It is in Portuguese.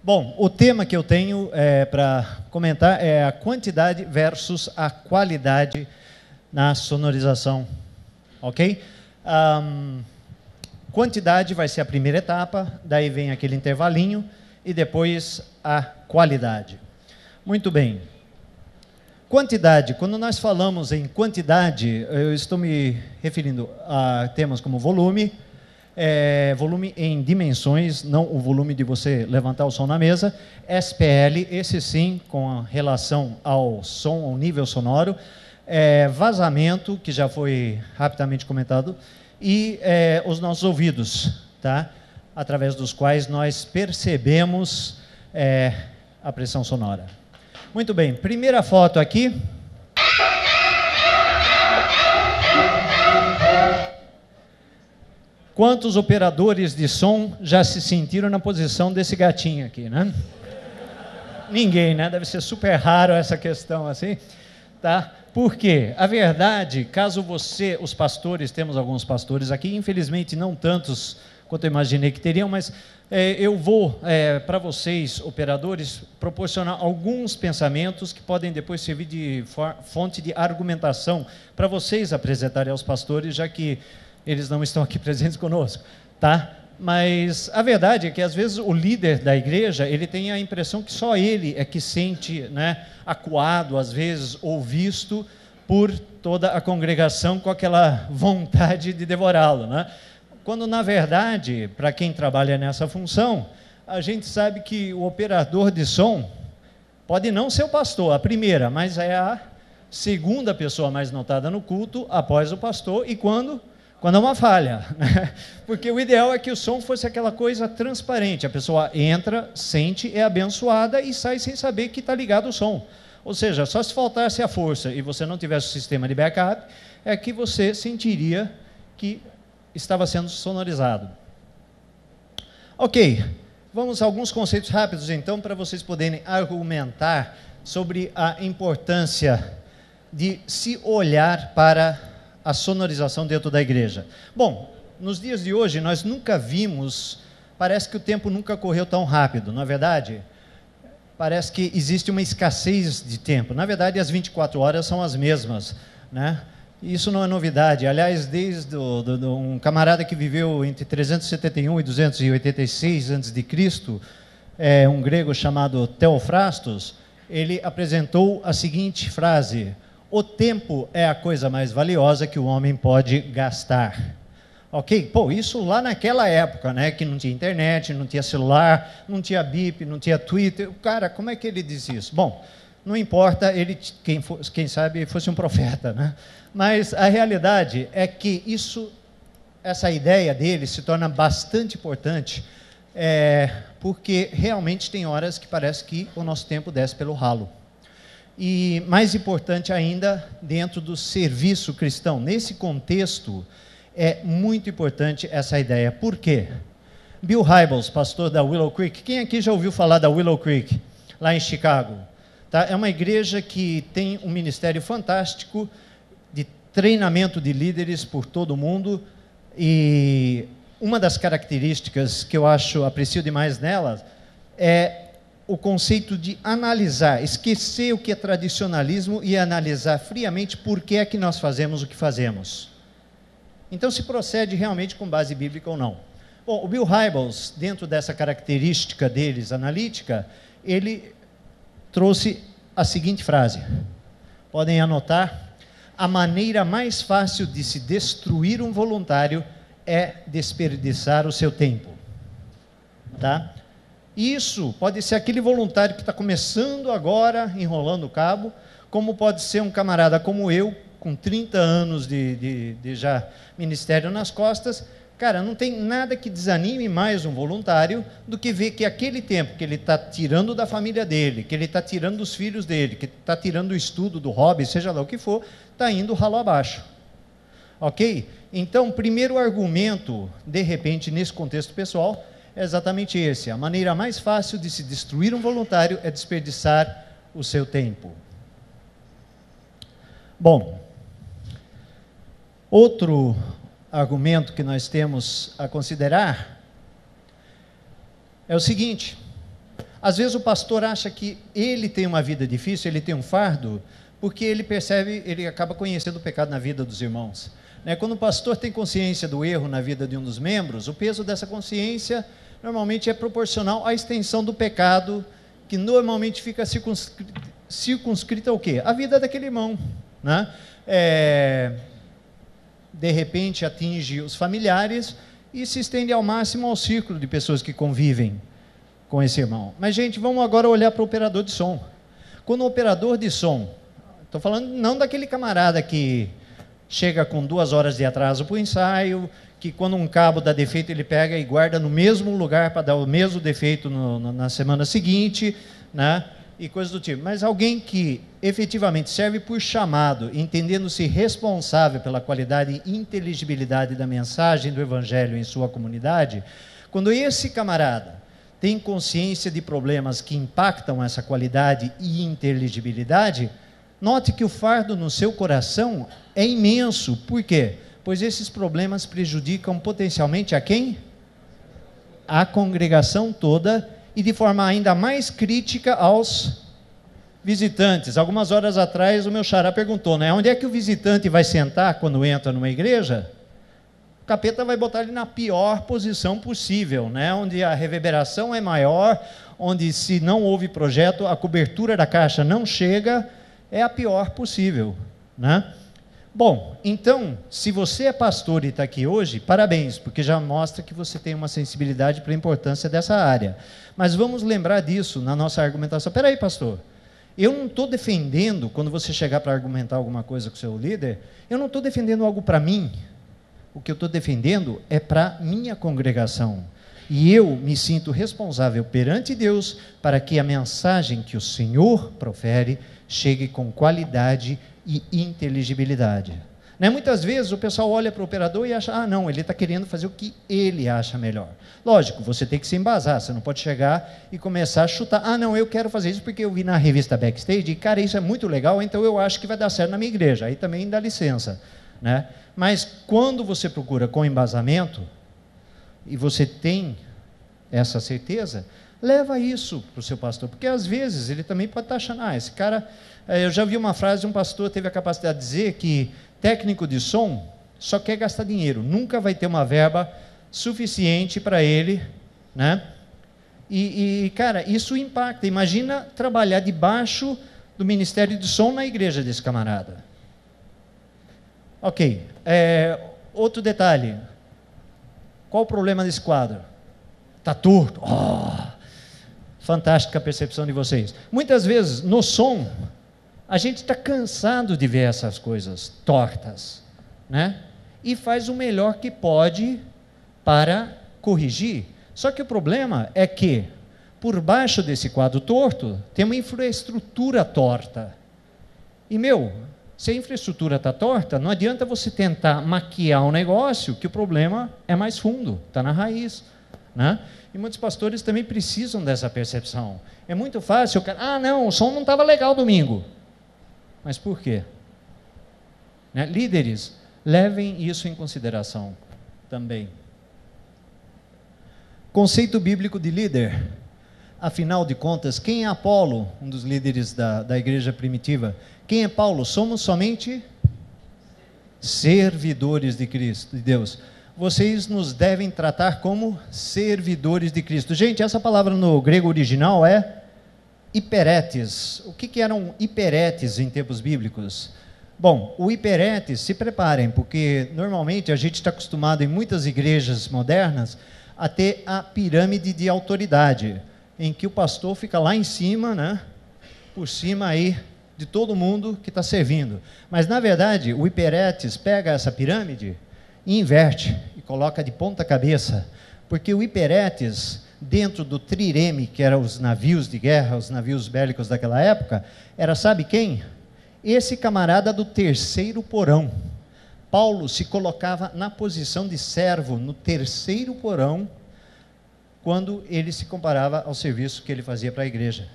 Bom, o tema que eu tenho para comentar é a quantidade versus a qualidade na sonorização, ok? Quantidade vai ser a primeira etapa, daí vem aquele intervalinho e depois a qualidade. Muito bem. Quantidade, quando nós falamos em quantidade, eu estou me referindo a temas como volume, volume em dimensões, não o volume de você levantar o som na mesa, SPL, esse sim, com relação ao som, ao nível sonoro, vazamento, que já foi rapidamente comentado, e os nossos ouvidos, tá? Através dos quais nós percebemos a pressão sonora. Muito bem, primeira foto aqui. Quantos operadores de som já se sentiram na posição desse gatinho aqui, né? Ninguém, né? Deve ser super raro essa questão assim, tá? Por quê? A verdade, caso você, os pastores, temos alguns pastores aqui, infelizmente não tantos quanto eu imaginei que teriam, mas eu vou, para vocês, operadores, proporcionar alguns pensamentos que podem depois servir de fonte de argumentação para vocês apresentarem aos pastores, já que eles não estão aqui presentes conosco, tá? Mas a verdade é que, às vezes, o líder da igreja, ele tem a impressão que só ele é que sente, né, acuado, às vezes, ou visto por toda a congregação com aquela vontade de devorá-lo, né? Quando, na verdade, para quem trabalha nessa função, a gente sabe que o operador de som pode não ser o pastor, a primeira, mas é a segunda pessoa mais notada no culto, após o pastor, e quando é uma falha, né? Porque o ideal é que o som fosse aquela coisa transparente, a pessoa entra, sente, é abençoada e sai sem saber que está ligado o som. Ou seja, só se faltasse a força e você não tivesse o sistema de backup, é que você sentiria que estava sendo sonorizado. Ok, vamos a alguns conceitos rápidos então, para vocês poderem argumentar sobre a importância de se olhar para a sonorização dentro da igreja. Bom, nos dias de hoje nós nunca vimos, parece que o tempo nunca correu tão rápido, não é verdade? Parece que existe uma escassez de tempo. Na verdade, as 24 horas são as mesmas, né? Isso não é novidade. Aliás, desde um camarada que viveu entre 371 e 286 a.C., um grego chamado Theophrastus, ele apresentou a seguinte frase: o tempo é a coisa mais valiosa que o homem pode gastar. Ok? Pô, isso lá naquela época, né, que não tinha internet, não tinha celular, não tinha bip, não tinha Twitter. Cara, como é que ele diz isso? Bom, não importa, ele, quem sabe, fosse um profeta, né? Mas a realidade é que essa ideia dele se torna bastante importante, porque realmente tem horas que parece que o nosso tempo desce pelo ralo. E mais importante ainda, dentro do serviço cristão, nesse contexto, é muito importante essa ideia. Por quê? Bill Hybels, pastor da Willow Creek, quem aqui já ouviu falar da Willow Creek, lá em Chicago? Tá? É uma igreja que tem um ministério fantástico de treinamento de líderes por todo o mundo, e uma das características que eu aprecio demais nela é o conceito de analisar, esquecer o que é tradicionalismo e analisar friamente por que é que nós fazemos o que fazemos. Então, se procede realmente com base bíblica ou não. Bom, o Bill Hybels, dentro dessa característica deles, analítica, ele trouxe a seguinte frase, podem anotar: a maneira mais fácil de se destruir um voluntário é desperdiçar o seu tempo. Tá? Isso pode ser aquele voluntário que está começando agora, enrolando o cabo, como pode ser um camarada como eu, com 30 anos de já ministério nas costas. Cara, não tem nada que desanime mais um voluntário do que ver que aquele tempo que ele está tirando da família dele, que ele está tirando dos filhos dele, que está tirando do estudo, do hobby, seja lá o que for, está indo ralo abaixo. Ok? Então, o primeiro argumento, de repente, nesse contexto pessoal, é exatamente esse: a maneira mais fácil de se destruir um voluntário é desperdiçar o seu tempo. Bom, outro argumento que nós temos a considerar é o seguinte: Às vezes o pastor acha que ele tem uma vida difícil, ele tem um fardo, porque ele percebe, ele acaba conhecendo o pecado na vida dos irmãos. Quando o pastor tem consciência do erro na vida de um dos membros, o peso dessa consciência normalmente é proporcional à extensão do pecado, que normalmente fica circunscrita ao quê? A vida daquele irmão, né? De repente atinge os familiares e se estende ao máximo ao círculo de pessoas que convivem com esse irmão. Mas, gente, vamos agora olhar para o operador de som. Quando o operador de som, estou falando não daquele camarada que chega com 2 horas de atraso para o ensaio, que quando um cabo dá defeito ele pega e guarda no mesmo lugar para dar o mesmo defeito na semana seguinte, né? E coisas do tipo. Mas alguém que efetivamente serve por chamado, entendendo-se responsável pela qualidade e inteligibilidade da mensagem do Evangelho em sua comunidade, quando esse camarada tem consciência de problemas que impactam essa qualidade e inteligibilidade, note que o fardo no seu coração é imenso. Por quê? Pois esses problemas prejudicam potencialmente a quem? A congregação toda, e de forma ainda mais crítica aos visitantes. Algumas horas atrás o meu xará perguntou, né? Onde é que o visitante vai sentar quando entra numa igreja? O capeta vai botar ele na pior posição possível, né? Onde a reverberação é maior, onde, se não houve projeto, a cobertura da caixa não chega, é a pior possível, né? Bom, então, se você é pastor e está aqui hoje, parabéns, porque já mostra que você tem uma sensibilidade para a importância dessa área. Mas vamos lembrar disso na nossa argumentação. Espera aí, pastor, eu não estou defendendo, quando você chegar para argumentar alguma coisa com o seu líder, eu não estou defendendo algo para mim. O que eu estou defendendo é para minha congregação. E eu me sinto responsável perante Deus para que a mensagem que o Senhor profere chegue com qualidade e inteligibilidade. Muitas vezes o pessoal olha para o operador e acha, não, ele está querendo fazer o que ele acha melhor. Lógico, você tem que se embasar, você não pode chegar e começar a chutar, não, eu quero fazer isso porque eu vi na revista Backstage, e cara, isso é muito legal, então eu acho que vai dar certo na minha igreja, aí também dá licença, né? Mas quando você procura com embasamento, e você tem essa certeza, leva isso para o seu pastor, porque às vezes ele também pode estar achando, esse cara, eu já vi uma frase de um pastor, teve a capacidade de dizer que técnico de som só quer gastar dinheiro, nunca vai ter uma verba suficiente para ele, né? Cara, isso impacta. Imagina trabalhar debaixo do ministério de som na igreja desse camarada. Ok, outro detalhe, qual o problema desse quadro? Está torto. Fantástica a percepção de vocês. Muitas vezes, no som, a gente está cansado de ver essas coisas tortas, né? E faz o melhor que pode para corrigir. Só que o problema é que, por baixo desse quadro torto, tem uma infraestrutura torta. E, se a infraestrutura está torta, não adianta você tentar maquiar um negócio, que o problema é mais fundo, está na raiz, né? E muitos pastores também precisam dessa percepção. É muito fácil o cara, não, o som não estava legal domingo. Mas por quê? Líderes, levem isso em consideração também. Conceito bíblico de líder. Afinal de contas, quem é Apolo, um dos líderes da igreja primitiva? Quem é Paulo? Somos somente servidores de Cristo, de Deus. Vocês nos devem tratar como servidores de Cristo. Gente, essa palavra no grego original é hiperetes. O que eram hiperetes em tempos bíblicos? Bom, o hiperetes, se preparem, porque normalmente a gente está acostumado em muitas igrejas modernas a ter a pirâmide de autoridade, em que o pastor fica lá em cima, né, por cima aí de todo mundo que está servindo. Mas, na verdade, o hiperetes pega essa pirâmide e inverte, e coloca de ponta cabeça, porque o hiperetes, dentro do trireme, que eram os navios de guerra, os navios bélicos daquela época, era, sabe quem? Esse camarada do terceiro porão. Paulo se colocava na posição de servo, no terceiro porão, quando ele se comparava ao serviço que ele fazia para a igreja.